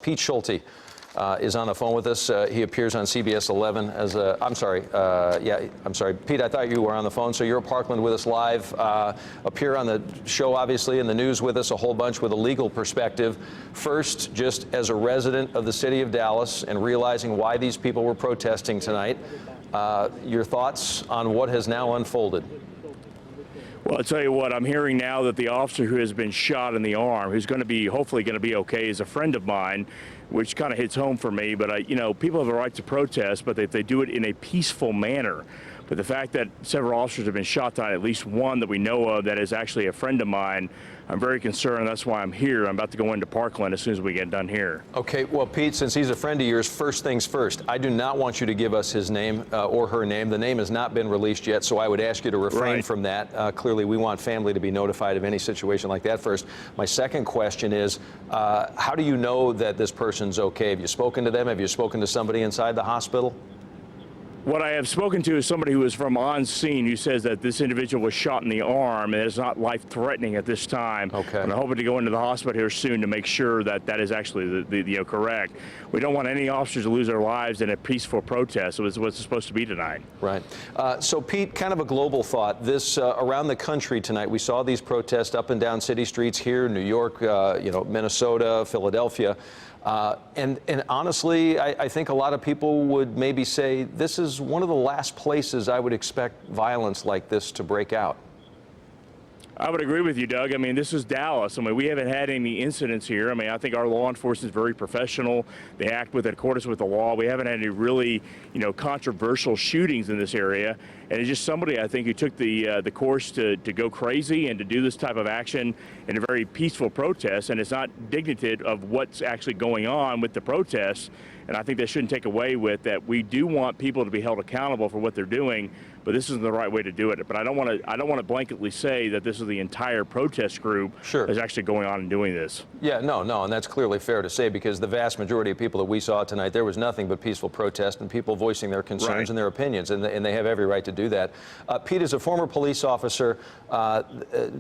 Pete Schulte is on the phone with us. He appears on CBS 11 as a, I'm sorry, Pete, I thought you were on the phone, so you're at Parkland with us live. Appear on the show, obviously, in the news with us a whole bunch with a legal perspective. First, just as a resident of the city of Dallas and realizing why these people were protesting tonight, your thoughts on what has now unfolded? Well, I'll tell you what, I'm hearing now that the officer who has been shot in the arm, who's going to be, hopefully going to be okay, is a friend of mine, which kind of hits home for me. But, you know, people have the right to protest, but if they do it in a peaceful manner. But the fact that several officers have been shot tonight, at least one that we know of that is actually a friend of mine, I'm very concerned. That's why I'm here. I'm about to go into Parkland as soon as we get done here. Okay, well, Pete, since he's a friend of yours, first things first, I do not want you to give us his name or her name. The name has not been released yet, so I would ask you to refrain from that. Clearly, we want family to be notified of any situation like that first. My second question is, how do you know that this person's okay? Have you spoken to them? Have you spoken to somebody inside the hospital? What I have spoken to is somebody who is from on scene who says that this individual was shot in the arm and it's not life-threatening at this time. Okay. And I'm hoping to go into the hospital here soon to make sure that that is actually the correct. We don't want any officers to lose their lives in a peaceful protest. It was what's supposed to be tonight. Right. So, Pete, kind of a global thought. This around the country tonight, we saw these protests up and down city streets here, New York, Minnesota, Philadelphia. And honestly, I think a lot of people would maybe say this is one of the last places I would expect violence like this to break out. I would agree with you, Doug. I mean, this is Dallas. I mean, we haven't had any incidents here. I mean, I think our law enforcement is very professional. They act in accordance with the law. We haven't had any really, controversial shootings in this area. And it's just somebody, I think, who took the course to go crazy and to do this type of action in a very peaceful protest. And it's not dignified of what's actually going on with the protests. And I think that shouldn't take away with that. We do want people to be held accountable for what they're doing, but this isn't the right way to do it. But I don't want to blanketly say that this is the entire protest group that's actually going on and doing this. Yeah, no, and that's clearly fair to say, because the vast majority of people that we saw tonight, there was nothing but peaceful protest and people voicing their concerns and their opinions, and they have every right to do that. Pete, as a former police officer,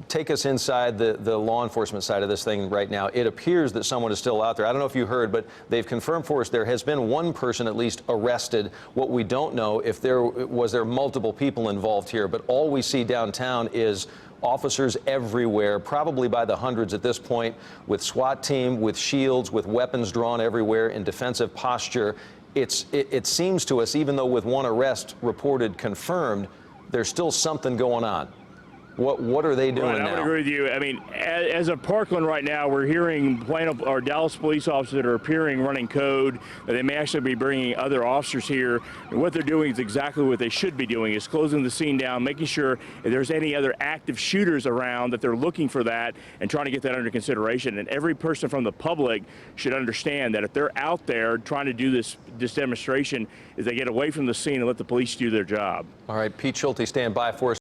take us inside the law enforcement side of this thing right now. It appears that someone is still out there. I don't know if you heard, but they've confirmed for us there has been one person at least arrested. What we don't know if there multiple people involved here, but all we see downtown is officers everywhere, probably by the hundreds at this point, with SWAT team, with shields, with weapons drawn everywhere in defensive posture. It seems to us, even though with one arrest reported confirmed, there's still something going on. What are they doing now? I would agree with you. I mean, as of Parkland right now, we're hearing Dallas police officers that are appearing running code, that they may actually be bringing other officers here. And what they're doing is exactly what they should be doing, is closing the scene down, making sure if there's any other active shooters around that they're looking for that and trying to get that under consideration. And every person from the public should understand that if they're out there trying to do this demonstration, is they get away from the scene and let the police do their job. All right, Pete Schulte, stand by for us.